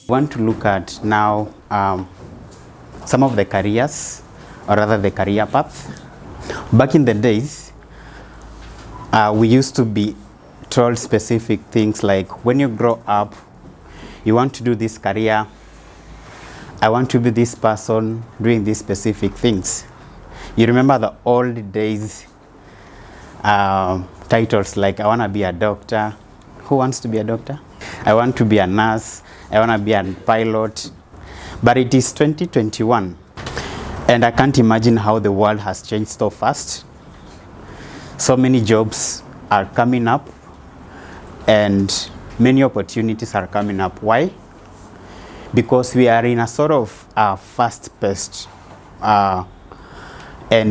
Want to look at now some of the careers, or rather the career path. Back in the days, we used to be told specific things like, when you grow up, you want to do this career, I want to be this person doing these specific things. You remember the old days titles like, I want to be a doctor. Who wants to be a doctor? I want to be a nurse. I want to be a pilot. But it is 2021, and I can't imagine how the world has changed so fast. So many jobs are coming up, and many opportunities are coming up. Why? Because we are in a sort of fast-paced, and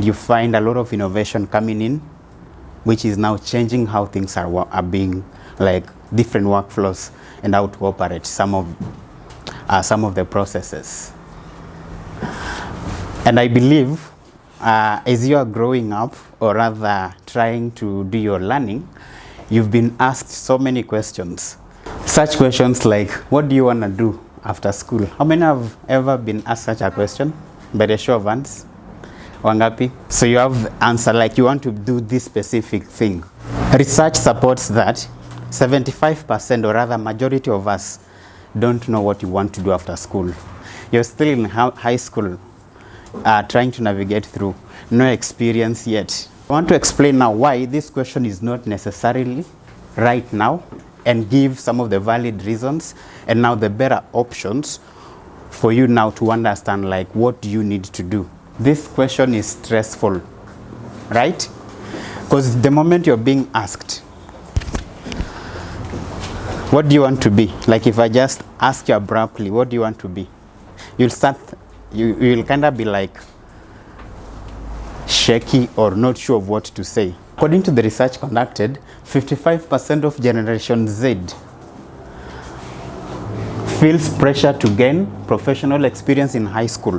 you find a lot of innovation coming in, which is now changing how things are being, like different workflows and how to operate some of the processes. And I believe as you are growing up, or rather trying to do your learning, you've been asked so many questions. Such questions like, what do you want to do after school? How many have ever been asked such a question? By the show of hands. Wangapi? So you have the answer, like you want to do this specific thing. Research supports that 75%, or rather majority of us, don't know what you want to do after school. You're still in high school, trying to navigate through, no experience yet. I want to explain now why this question is not necessarily right now, and give some of the valid reasons and now the better options for you now to understand, like, what do you need to do. This question is stressful, right? Because the moment you're being asked, what do you want to be? Like, if I just ask you abruptly, what do you want to be? You'll kind of be like shaky or not sure of what to say. According to the research conducted, 55% of Generation Z feels pressure to gain professional experience in high school.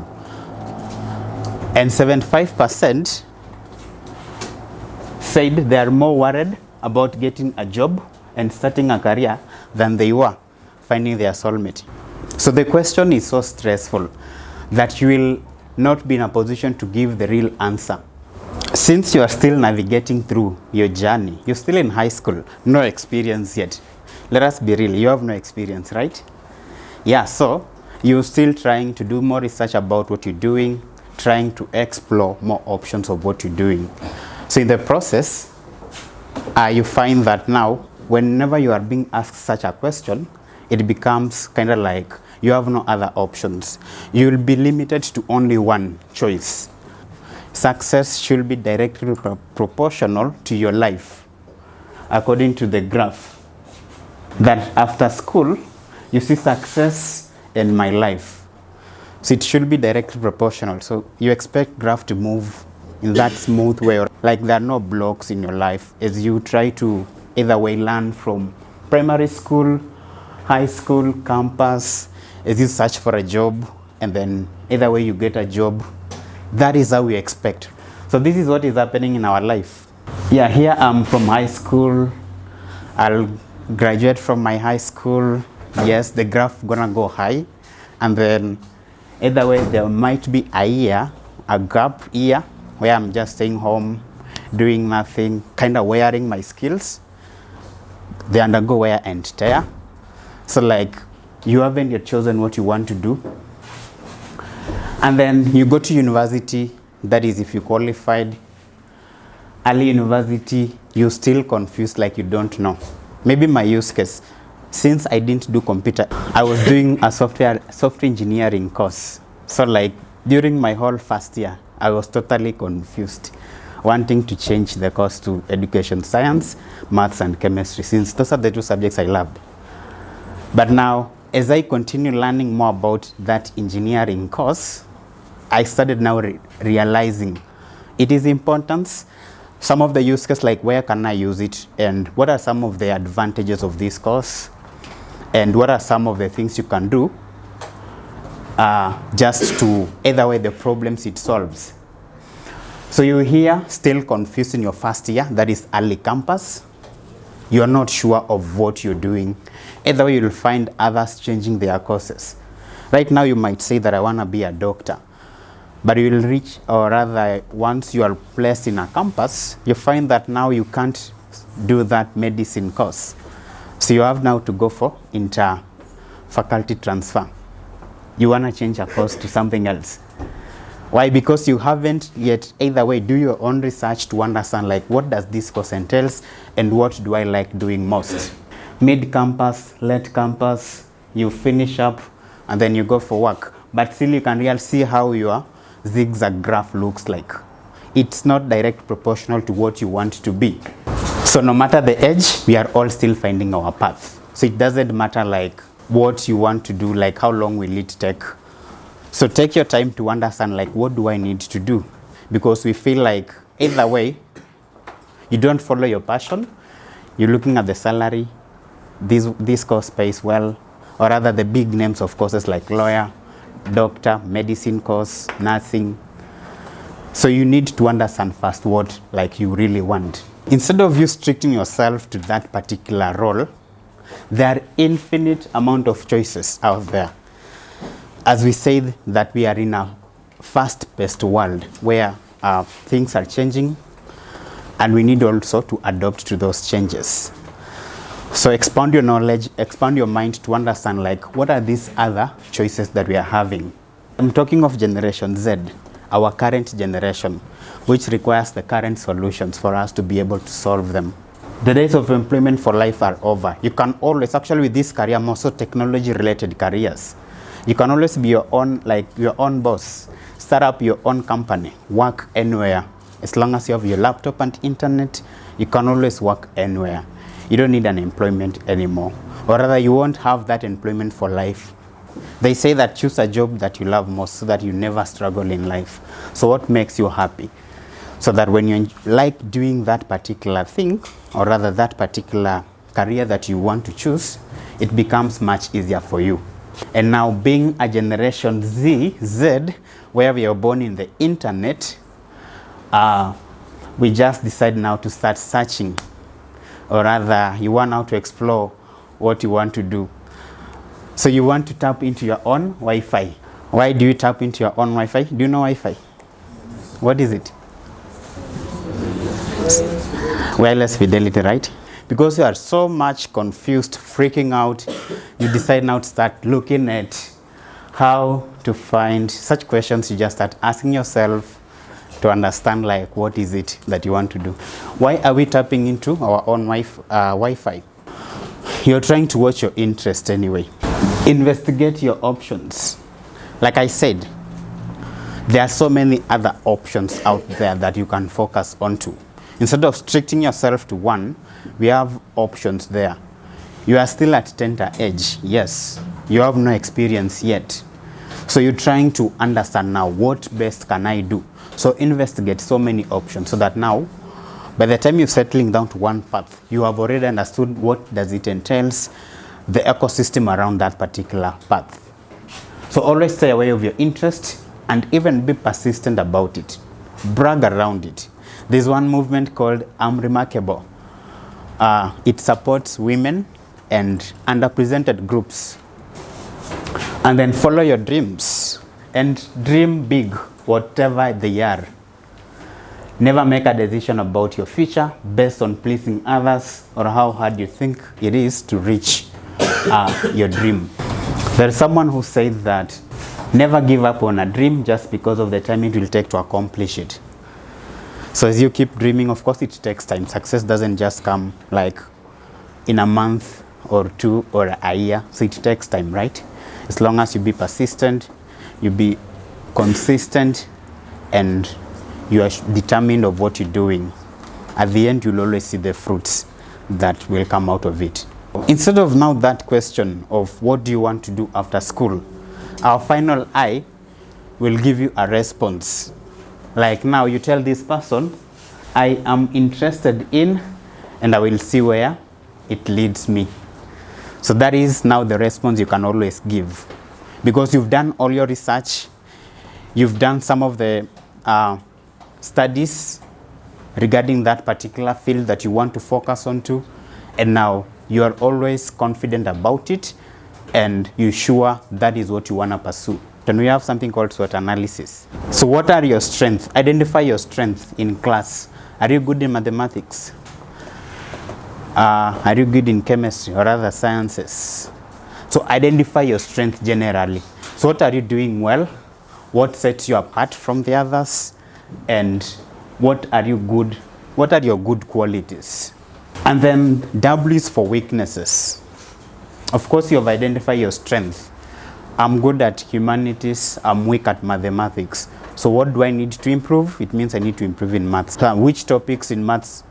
And 75% said they are more worried about getting a job and starting a career than they were finding their soulmate. So the question is so stressful that you will not be in a position to give the real answer. Since you are still navigating through your journey, you're still in high school, no experience yet. Let us be real, you have no experience, right? Yeah, so you're still trying to do more research about what you're doing, trying to explore more options of what you're doing. So in the process, you find that now, whenever you are being asked such a question, it becomes kind of like you have no other options. You will be limited to only one choice. Success should be directly proportional to your life, according to the graph. That after school, you see success in my life. So it should be directly proportional. So you expect graph to move in that smooth way, or like there are no blocks in your life as you try to either way learn from primary school, high school, campus, as you search for a job, and then either way you get a job. That is how we expect. So this is what is happening in our life. Yeah, here I'm from high school. I'll graduate from my high school. Yes, the graph gonna go high. And then either way there might be a gap year, where I'm just staying home, doing nothing, kind of wearing my skills. They undergo wear and tear. So like, you haven't yet chosen what you want to do. And then you go to university, that is if you qualified. Early university, you're still confused, like you don't know. Maybe my use case, since I didn't do computer, I was doing a software engineering course. So like during my whole first year, I was totally confused, wanting to change the course to education science, maths and chemistry, since those are the two subjects I loved. But now, as I continue learning more about that engineering course, I started now realizing it is important. Some of the use cases, like where can I use it, and what are some of the advantages of this course, and what are some of the things you can do just to either way the problems it solves. So you're here still confused in your first year, that is early campus. You are not sure of what you're doing. Either way, you'll find others changing their courses. Right now, you might say that I want to be a doctor, but you will reach, or rather, once you are placed in a campus, you find that now you can't do that medicine course. So you have now to go for inter-faculty transfer. You want to change a course to something else. Why? Because you haven't yet, either way, do your own research to understand like what does this course entails and what do I like doing most. Mid-campus, late campus, you finish up and then you go for work. But still you can really see how your zigzag graph looks like. It's not direct proportional to what you want to be. So no matter the age, we are all still finding our path. So it doesn't matter like what you want to do, like how long will it take. So take your time to understand like what do I need to do, because we feel like either way you don't follow your passion, you're looking at the salary, this course pays well, or rather the big names of courses like lawyer, doctor, medicine course, nursing. So you need to understand first what like you really want. Instead of you restricting yourself to that particular role, there are infinite amount of choices out there. As we said that we are in a fast-paced world where things are changing and we need also to adapt to those changes. So expand your knowledge, expand your mind to understand like what are these other choices that we are having. I'm talking of Generation Z, our current generation, which requires the current solutions for us to be able to solve them. The days of employment for life are over. You can always, actually with this career, more so technology related careers, you can always be your own boss, start up your own company, work anywhere. As long as you have your laptop and internet, you can always work anywhere. You don't need an employment anymore. Or rather, you won't have that employment for life. They say that choose a job that you love most so that you never struggle in life. So what makes you happy? So that when you like doing that particular thing, or rather that particular career that you want to choose, it becomes much easier for you. And now being a Generation Z, where we are born in the internet, we just decide now to start searching, or rather you want now to explore what you want to do. So you want to tap into your own Wi-Fi. Why do you tap into your own Wi-Fi? Do you know Wi-Fi? What is it? Wireless fidelity, right? Because you are so much confused, freaking out, you decide now to start looking at how to find such questions. You just start asking yourself to understand like what is it that you want to do. Why are we tapping into our own Wi-Fi? You're trying to watch your interest anyway. Investigate your options. Like I said, there are so many other options out there that you can focus onto. Instead of restricting yourself to one, we have options there. You are still at tender age, yes. You have no experience yet. So you're trying to understand now, what best can I do? So investigate so many options so that now, by the time you're settling down to one path, you have already understood what does it entails, the ecosystem around that particular path. So always stay aware of your interest and even be persistent about it. Brag around it. There's one movement called I'm Remarkable. It supports women and underrepresented groups. And then follow your dreams and dream big, whatever they are. Never make a decision about your future based on pleasing others or how hard you think it is to reach your dream. There's someone who said that never give up on a dream just because of the time it will take to accomplish it. So as you keep dreaming, of course it takes time. Success doesn't just come like in a month or two or a year. So it takes time, right? As long as you be persistent, you be consistent, and you are determined of what you're doing, at the end you'll always see the fruits that will come out of it. Instead of now that question of what do you want to do after school, our final I will give you a response. Like now you tell this person, I am interested in, and I will see where it leads me. So that is now the response you can always give. Because you've done all your research, you've done some of the studies regarding that particular field that you want to focus on to, and now you are always confident about it and you're sure that is what you want to pursue. Then we have something called SWOT analysis. So what are your strengths? Identify your strengths in class. Are you good in mathematics? Are you good in chemistry or other sciences? So identify your strength generally. So what are you doing well? What sets you apart from the others? And what are your good qualities? And then W is for weaknesses. Of course, you have identified your strength. I'm good at humanities, I'm weak at mathematics. So what do I need to improve? It means I need to improve in maths. So which topics in maths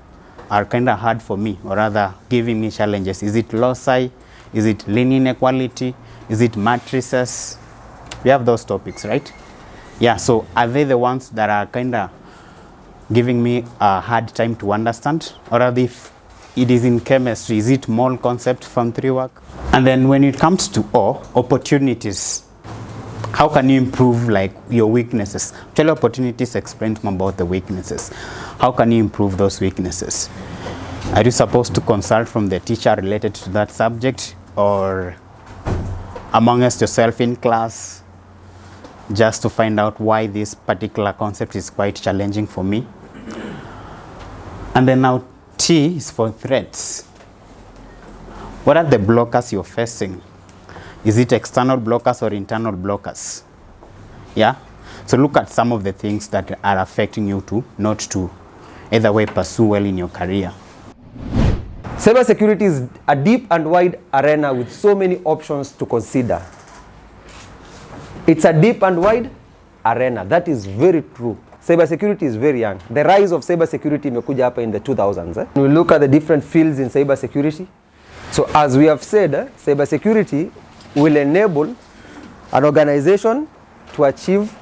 are kind of hard for me, or rather giving me challenges? Is it loci? Is it linear inequality? Is it matrices? We have those topics, right? Yeah, so are they the ones that are kind of giving me a hard time to understand? Or are they, if it is in chemistry, is it mole concept from 3 work? And then when it comes to opportunities, how can you improve like your weaknesses? Tell opportunities, explain more about the weaknesses. How can you improve those weaknesses? Are you supposed to consult from the teacher related to that subject, or amongst yourself in class, just to find out why this particular concept is quite challenging for me? And then now T is for threats. What are the blockers you're facing? Is it external blockers or internal blockers? Yeah? So look at some of the things that are affecting you to not to either way pursue well in your career. Cybersecurity is a deep and wide arena with so many options to consider. It's a deep and wide arena. That is very true. Cybersecurity is very young. The rise of cybersecurity imekuja hapa in the 2000s. We look at the different fields in cybersecurity. So as we have said, cybersecurity will enable an organization to achieve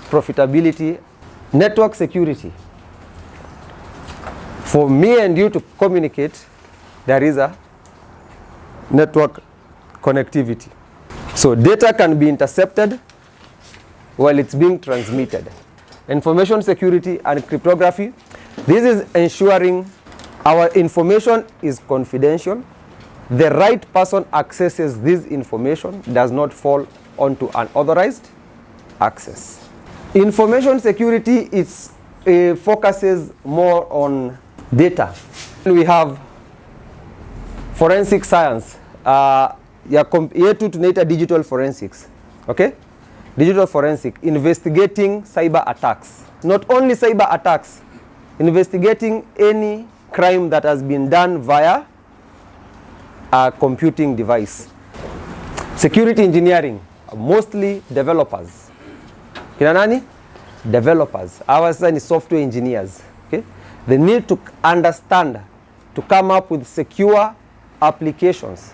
profitability. Network security. For me and you to communicate, there is a network connectivity. So data can be intercepted while it's being transmitted. Information security and cryptography. This is ensuring our information is confidential. The right person accesses this information, does not fall onto unauthorized access. Information security focuses more on data. We have forensic science. Yetu tunaita digital forensics. Okay? Digital forensic, investigating cyber attacks. Not only cyber attacks, investigating any crime that has been done via a computing device. Security engineering, mostly developers. Kina nani? Developers. Our side is software engineers. Okay? They need to understand, to come up with secure applications.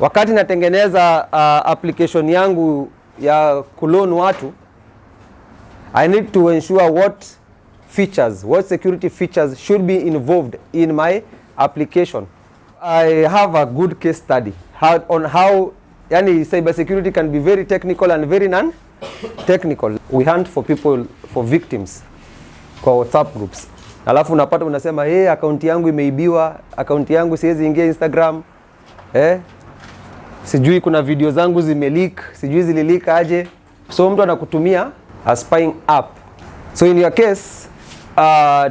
Wakati natengeneza application yangu ya kulon watu, I need to ensure what security features should be involved in my application. I have a good case study on how cybersecurity can be very technical and very non-technical. We hunt for people, for victims kwa WhatsApp groups. Alafu unapata unasema, account yangu imeibiwa, account yangu siwezi ingia Instagram. Sijui kuna video zangu zimeleak, sijui zilileak aje. So mtu anakutumia a spying app. So in your case,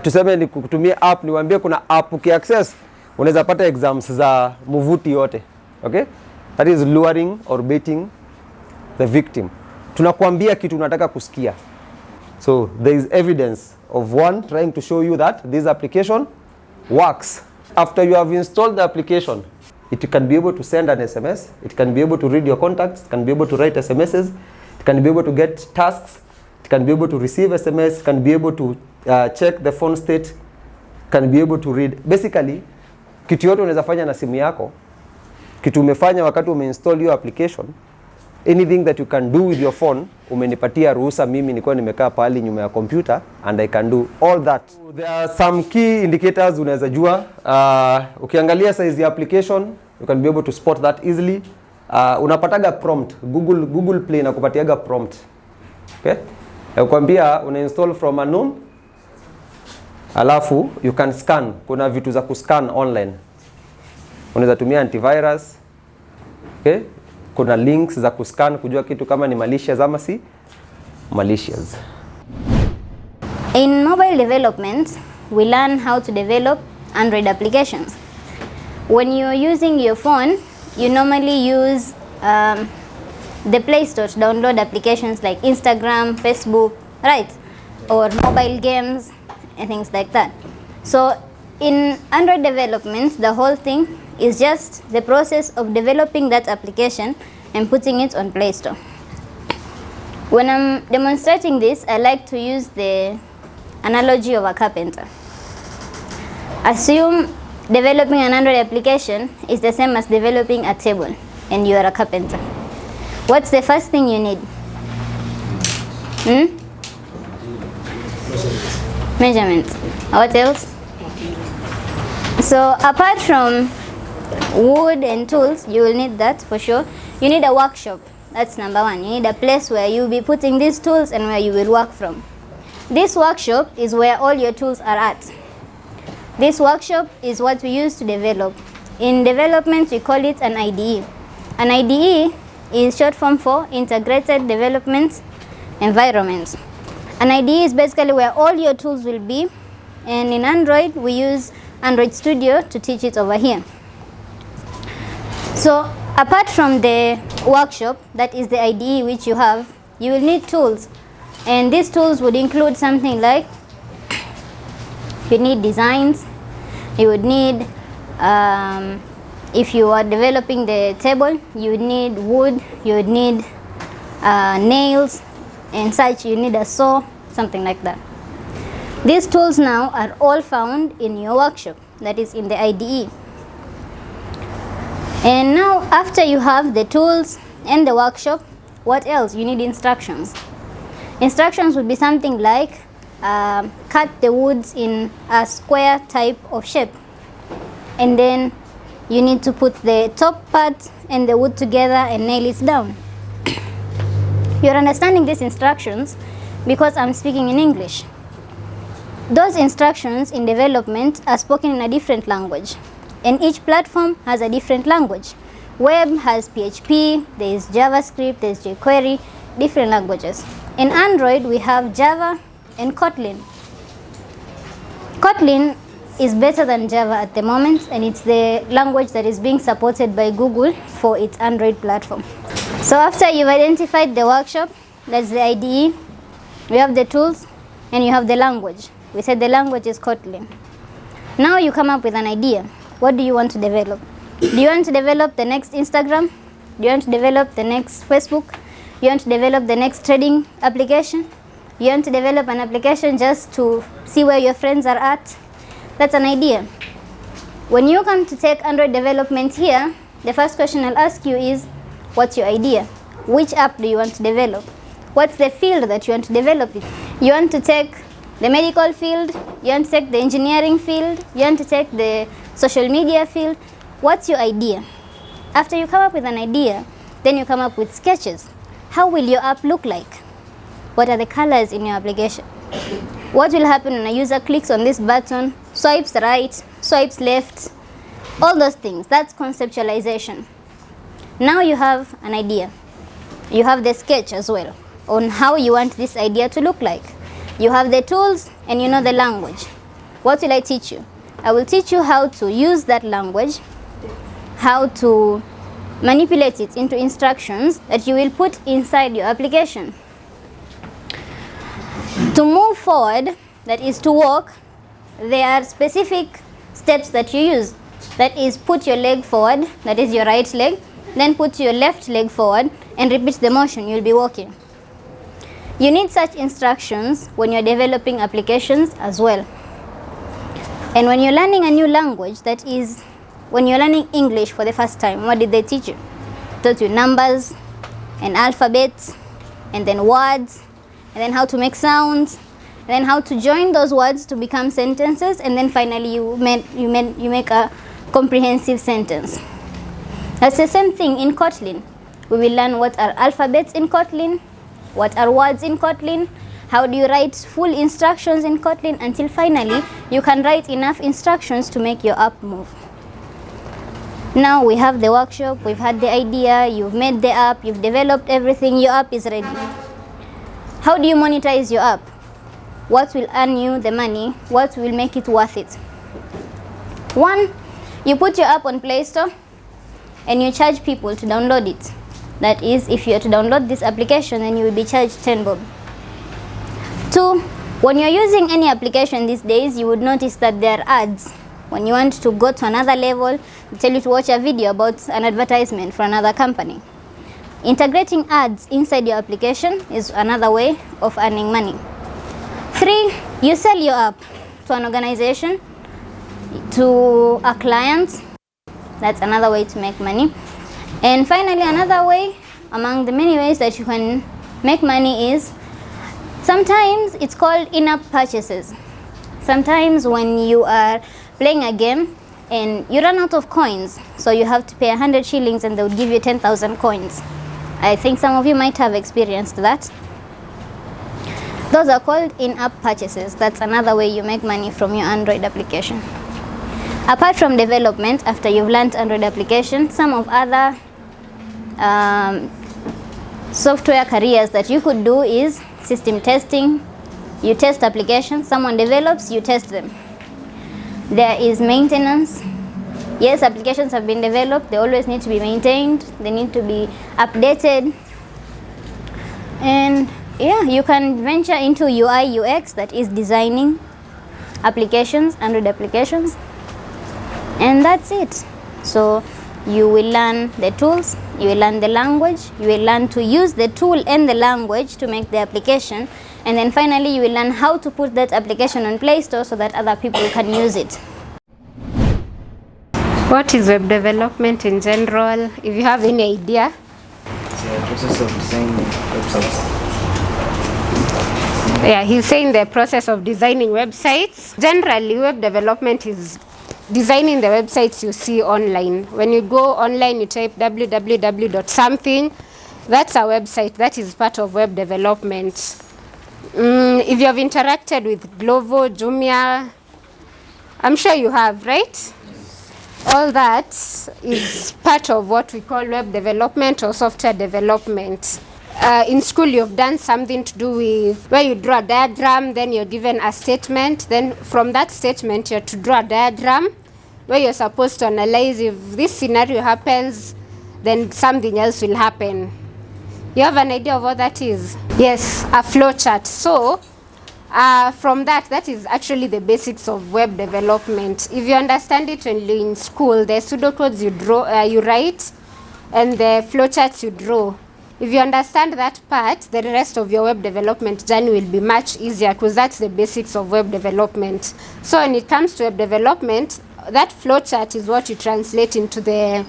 tuseme ni kutumia app, niwaambie kuna app ukiaccess unaweza pata exams za Muvuti yote. Okay? That is luring or baiting the victim. Tunakuambia kitu unataka kusikia. So there is evidence of one trying to show you that this application works. After you have installed the application, it can be able to send an SMS, it can be able to read your contacts, it can be able to write SMSs, it can be able to get tasks, it can be able to receive SMS, it can be able to check the phone state, can be able to read. Basically, kitu yote unaweza fanya na simu yako, kitu umefanya wakati umeinstall your application, anything that you can do with your phone, umenipatia ruhusa mimi nilikuwa nimekaa pale nyuma ya computer and I can do all that. There are some key indicators unaweza jua. Ukiangalia size ya application, you can be able to spot that easily. Unapataga prompt. Google Play inakupatiaga prompt. Okay? Nakwambia una install from unknown. Alafu you can scan. Kuna vitu za kuscan online. unaweza tumia antivirus. Okay? Kuna links za kuscan kujua kitu kama ni malicious ama si malicious. In mobile development, we learn how to develop Android applications. When you're using your phone, you normally use the Play Store to download applications like Instagram, Facebook, right? Or mobile games and things like that. So in Android development, the whole thing is just the process of developing that application and putting it on Play Store. When I'm demonstrating this, I like to use the analogy of a carpenter. Assume developing an Android application is the same as developing a table and you are a carpenter. What's the first thing you need? Measurements. What else? So apart from wood and tools, you will need that for sure. You need a workshop. That's number one. You need a place where you'll be putting these tools and where you will work from. This workshop is where all your tools are at. This workshop is what we use to develop. In development, we call it an IDE. An IDE is short form for Integrated Development Environment. An IDE is basically where all your tools will be, and in Android, we use Android Studio to teach it over here. So apart from the workshop, that is the IDE which you have, you will need tools. And these tools would include something like, you need designs, you would need, if you are developing the table, you would need wood, you would need nails and such, you need a saw, something like that. These tools now are all found in your workshop, that is in the IDE. And now after you have the tools and the workshop, what else? You need instructions. Instructions would be something like cut the woods in a square type of shape, and then you need to put the top part and the wood together and nail it down. You're understanding these instructions because I'm speaking in English. Those instructions in development are spoken in a different language, and each platform has a different language. Web has PHP, there is JavaScript, there is jQuery, different languages. In Android, we have Java and Kotlin. Kotlin is better than Java at the moment, and it's the language that is being supported by Google for its Android platform. So after you've identified the workshop, that's the IDE, we have the tools, and you have the language. We said the language is Kotlin. Now you come up with an idea. What do you want to develop? Do you want to develop the next Instagram? Do you want to develop the next Facebook? You want to develop the next trading application? You want to develop an application just to see where your friends are at? That's an idea. When you come to take Android development here, the first question I'll ask you is, what's your idea? Which app do you want to develop? What's the field that you want to develop it? You want to take the medical field? You want to take the engineering field? You want to take the social media field? What's your idea? After you come up with an idea, then you come up with sketches. How will your app look like? What are the colors in your application? What will happen when a user clicks on this button, swipes right, swipes left, all those things? That's conceptualization. Now you have an idea. You have the sketch as well on how you want this idea to look like. You have the tools and you know the language. What will I teach you? I will teach you how to use that language, how to manipulate it into instructions that you will put inside your application. To move forward, that is to walk, there are specific steps that you use. That is, put your leg forward, that is your right leg, then put your left leg forward and repeat the motion, you'll be walking. You need such instructions when you're developing applications as well. And when you're learning a new language, that is, when you're learning English for the first time, what did they teach you? They taught you numbers and alphabets, and then words, and then how to make sounds, and then how to join those words to become sentences, and then finally you make a comprehensive sentence. That's the same thing in Kotlin. We will learn what are alphabets in Kotlin, what are words in Kotlin, how do you write full instructions in Kotlin, until finally you can write enough instructions to make your app move. Now we have the workshop, we've had the idea, you've made the app, you've developed everything, your app is ready. How do you monetize your app? What will earn you the money? What will make it worth it? One, you put your app on Play Store and you charge people to download it. That is, if you are to download this application, then you will be charged 10 bob. Two, when you're using any application these days, you would notice that there are ads. When you want to go to another level, they tell you to watch a video about an advertisement for another company. Integrating ads inside your application is another way of earning money. Three, you sell your app to an organization, to a client. That's another way to make money. And finally, another way among the many ways that you can make money is sometimes it's called in-app purchases. Sometimes when you are playing a game and you run out of coins, so you have to pay 100 shillings and they would give you 10,000 coins. I think some of you might have experienced that. Those are called in-app purchases. That's another way you make money from your Android application. Apart from development, after you've learned Android application, some of other software careers that you could do is system testing. You test applications, someone develops, you test them. There is maintenance. Yes, applications have been developed, they always need to be maintained, they need to be updated. And yeah, you can venture into UI UX, that is designing applications, Android applications. And that's it. So you will learn the tools, you will learn the language, you will learn to use the tool and the language to make the application, and then finally you will learn how to put that application on Play Store so that other people can use it. What is web development in general? If you have any idea? It's a process of designing websites. Yeah, he's saying the process of designing websites. Generally, web development is designing the websites you see online. When you go online, you type www.something. That's a website. That is part of web development. If you have interacted with Glovo, Jumia, I'm sure you have, right? All that is part of what we call web development or software development. In school, you've done something to do with where you draw a diagram, then you're given a statement. Then from that statement, you're to draw a diagram where you're supposed to analyze if this scenario happens, then something else will happen. You have an idea of what that is? Yes, a flow chart. So from that is actually the basics of web development. If you understand it when you're in school, the pseudocodes you draw, you write, and the flowcharts you draw. If you understand that part, the rest of your web development journey will be much easier because that's the basics of web development. So when it comes to web development, that flowchart is what you translate into the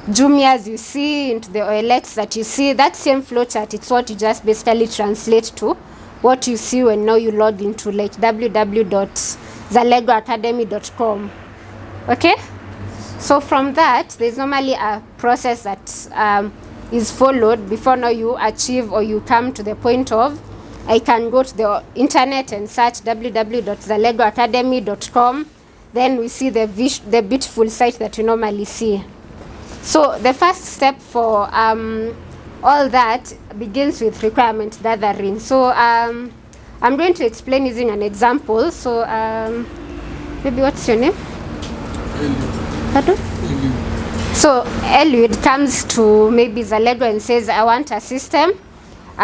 Jumias you see, into the OLX that you see. That same flowchart, it's what you just basically translate to what you see when now you log into like www.zalegoacademy.com. Okay? So from that, there's normally a process that is followed before now you achieve or you come to the point of I can go to the internet and search www.zalegoacademy.com. Then we see the beautiful site that you normally see. So the first step for all that begins with requirement gathering. So I'm going to explain using an example. So maybe what's your name? Pardon? So Eliud comes to maybe Zalego and says, I want a system,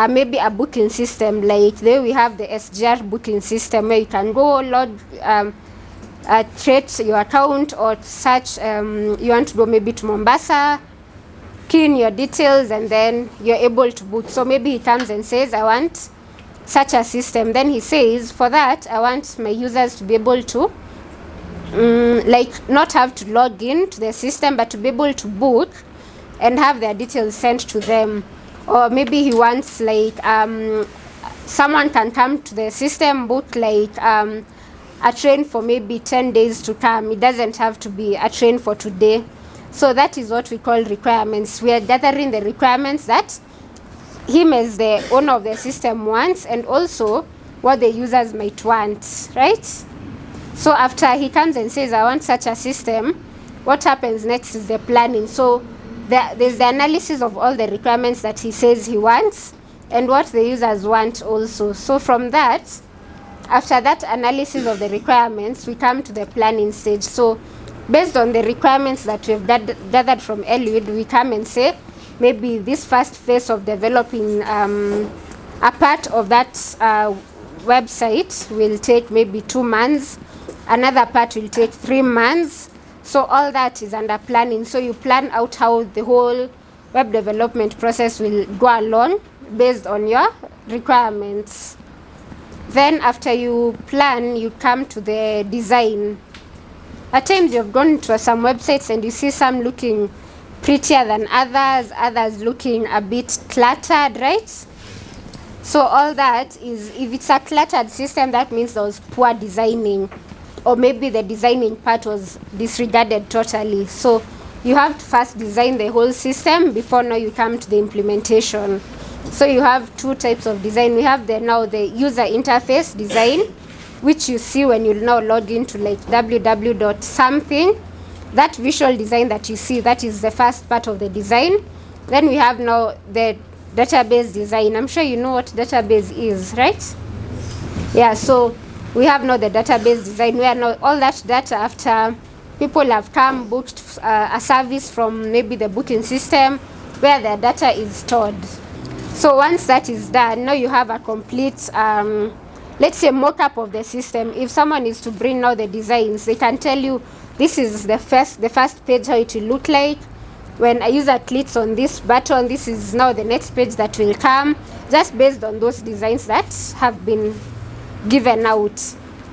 maybe a booking system. Like there we have the SGR booking system where you can go log, create your account or search, you want to go maybe to Mombasa, key in your details, and then you're able to book. So maybe he comes and says, I want such a system. Then he says, for that, I want my users to be able to like not have to log in to the system, but to be able to book and have their details sent to them. Or maybe he wants like someone can come to the system, book like a train for maybe 10 days to come. It doesn't have to be a train for today. So that is what we call requirements. We are gathering the requirements that him as the owner of the system wants, and also what the users might want, right? So after he comes and says, I want such a system, what happens next is the planning. So there's the analysis of all the requirements that he says he wants and what the users want also. So from that, after that analysis of the requirements, we come to the planning stage. So based on the requirements that we've gathered from Eliud, we come and say maybe this first phase of developing a part of that website will take maybe 2 months, another part will take 3 months. So all that is under planning. So you plan out how the whole web development process will go along based on your requirements. Then after you plan, you come to the design. At times you've gone to some websites and you see some looking prettier than others looking a bit cluttered, right? So all that is, if it's a cluttered system, that means there was poor designing, or maybe the designing part was disregarded totally. So you have to first design the whole system before now you come to the implementation. So you have 2 types of design. We have the user interface design, which you see when you now log into like www.something. That visual design that you see, that is the first part of the design. Then we have now the database design. I'm sure you know what database is, right? Yeah, so we have now the database design where now all that data, after people have come, booked a service from maybe the booking system, where their data is stored. So once that is done, now you have a complete, let's say, mock-up of the system. If someone is to bring now the designs, they can tell you this is the first page, how it will look like. When a user clicks on this button, this is now the next page that will come, just based on those designs that have been given out.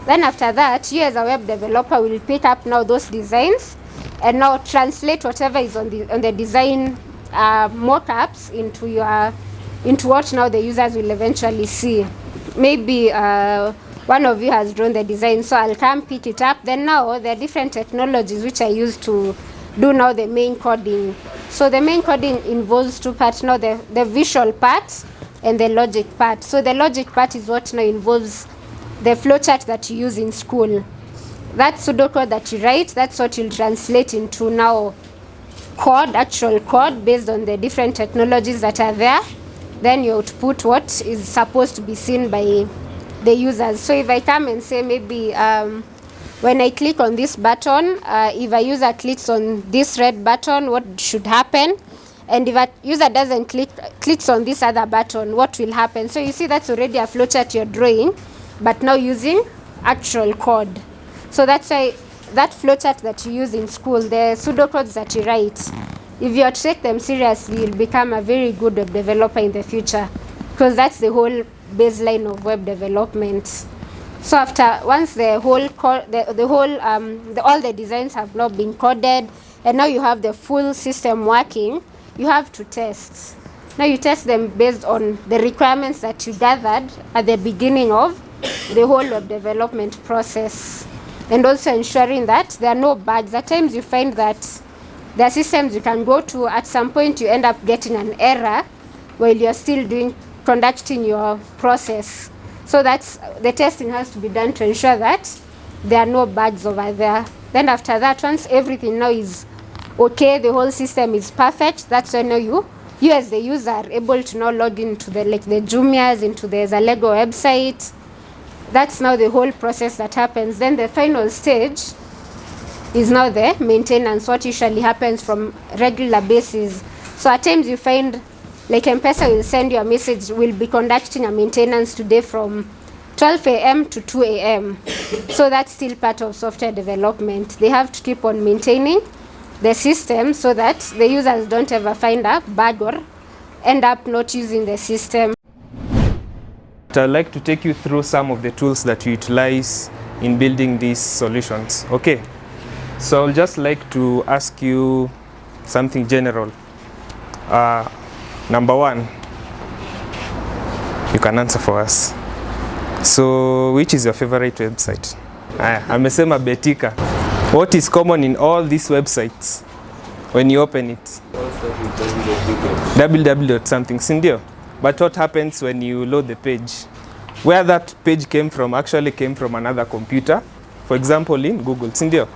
Then after that, you as a web developer will pick up now those designs and now translate whatever is on the design mock-ups into what now the users will eventually see. Maybe one of you has drawn the design, so I'll come pick it up. Then now there are different technologies which I use to do now the main coding. So the main coding involves 2 parts now, the visual part and the logic part. So the logic part is what now involves the flowchart that you use in school. That pseudocode that you write, that's what you'll translate into now code, actual code, based on the different technologies that are there. Then you output what is supposed to be seen by the users. So if I come and say maybe when I click on this button, if a user clicks on this red button, what should happen? And if a user doesn't clicks on this other button, what will happen? So you see that's already a flowchart you're drawing, but now using actual code. So that's why that flowchart that you use in school, the pseudocodes that you write, if you take them seriously, you'll become a very good web developer in the future, because that's the whole baseline of web development. So after, once the whole all the designs have now been coded, and now you have the full system working, you have to test. Now you test them based on the requirements that you gathered at the beginning of the whole web development process, and also ensuring that there are no bugs. At times you find that there are systems you can go to, at some point you end up getting an error while you're still conducting your process. So that's, the testing has to be done to ensure that there are no bugs over there. Then after that, once everything now is okay, the whole system is perfect, that's when now you as the user are able to now log into the Jumias, into the Zalego website. That's now the whole process that happens. Then the final stage is now the maintenance, what usually happens from regular basis. So at times you find, like M-Pesa will send you a message, we'll be conducting a maintenance today from 12 a.m. to 2 a.m. So that's still part of software development. They have to keep on maintaining the system so that the users don't ever find a bug or end up not using the system. I'd like to take you through some of the tools that we utilize in building these solutions. Okay, so I'll just like to ask you something general. Number one, you can answer for us. So, which is your favorite website? Amesema Betika. What is common in all these websites when you open it? www.something, sindio? But what happens when you load the page? Where that page came from actually came from another computer. For example, in Google, sindio?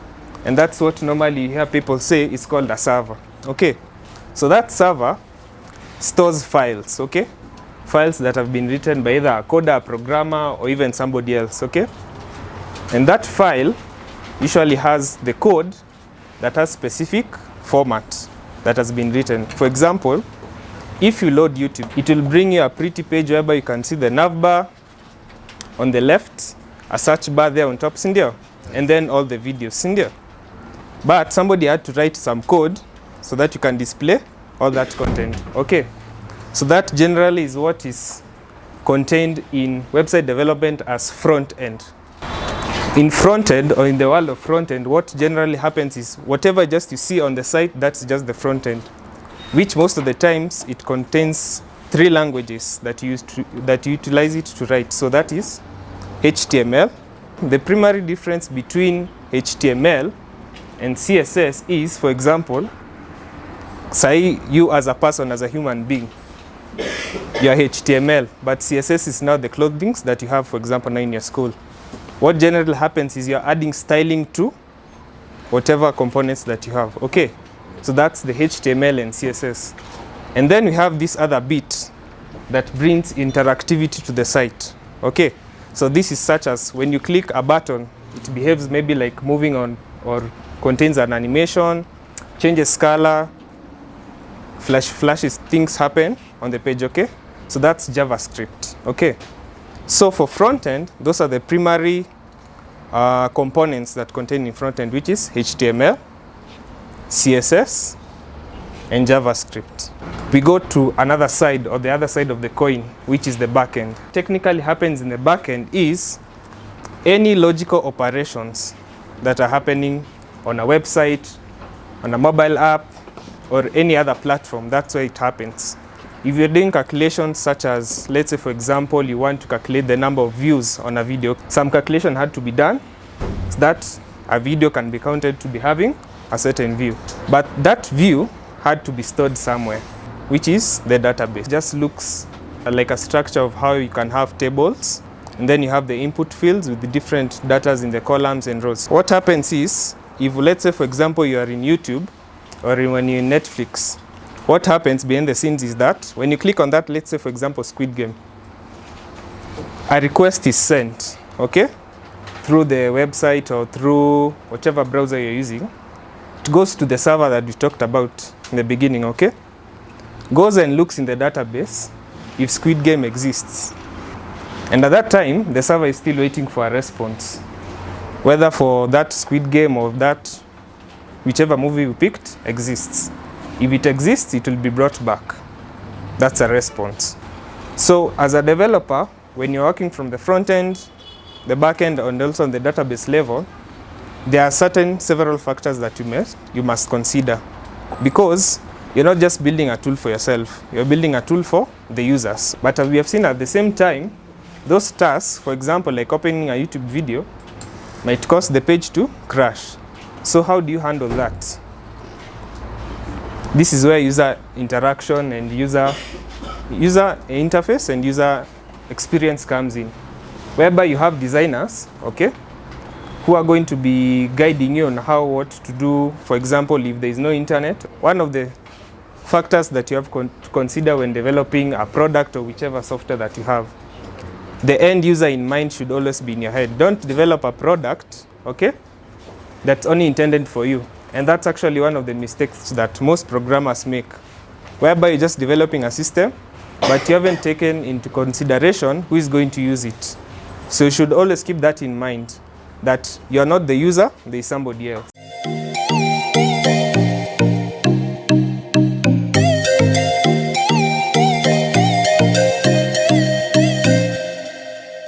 And that's what normally you hear people say is called a server. Okay, so that server stores files, okay? Files that have been written by either a coder, a programmer, or even somebody else, okay? And that file usually has the code that has specific format that has been written. For example, if you load YouTube, it will bring you a pretty page whereby you can see the nav bar on the left, a search bar there on top, Cindy, and then all the videos, Cindy. But somebody had to write some code so that you can display all that content. Okay, so that generally is what is contained in website development as front end. In front end, or in the world of front end, what generally happens is whatever just you see on the site, that's just the front end, which most of the times it contains 3 languages that you utilize it to write. So that is HTML. The primary difference between HTML and CSS is, for example, say you as a person, as a human being, you are HTML, but CSS is now the clothing that you have, for example, now in your school. What generally happens is you're adding styling to whatever components that you have. Okay, so that's the HTML and CSS. And then we have this other bit that brings interactivity to the site. Okay, so this is such as when you click a button, it behaves maybe like moving on, or contains an animation, changes color, flashes, things happen on the page. Okay, so that's JavaScript. Okay, so for front end, those are the primary components that contain in front end, which is HTML, CSS, and JavaScript. We go to another side, or the other side of the coin, which is the back end. Technically happens in the back end is any logical operations that are happening on a website, on a mobile app, or any other platform. That's where it happens. If you're doing calculations such as, let's say for example, you want to calculate the number of views on a video, some calculation had to be done so that a video can be counted to be having a certain view. But that view had to be stored somewhere, which is the database. It just looks like a structure of how you can have tables, and then you have the input fields with the different datas in the columns and rows. What happens is, if let's say for example you are in YouTube, or when you're in Netflix, what happens behind the scenes is that when you click on that, let's say for example Squid Game, a request is sent, okay, through the website or through whatever browser you're using. It goes to the server that we talked about in the beginning, okay? Goes and looks in the database if Squid Game exists. And at that time, the server is still waiting for a response, whether for that Squid Game or that whichever movie we picked exists. If it exists, it will be brought back. That's a response. So as a developer, when you're working from the front end, the back end, and also on the database level, there are several factors that you must consider, because you're not just building a tool for yourself, you're building a tool for the users. But as we have seen at the same time, those tasks, for example, like opening a YouTube video, might cause the page to crash. So how do you handle that? This is where user interaction and user interface and user experience comes in, whereby you have designers, okay, who are going to be guiding you on what to do. For example, if there is no internet, one of the factors that you have to consider when developing a product or whichever software that you have, the end user in mind should always be in your head. Don't develop a product, okay, that's only intended for you. And that's actually one of the mistakes that most programmers make, whereby you're just developing a system, but you haven't taken into consideration who is going to use it. So you should always keep that in mind, that you're not the user, there is somebody else.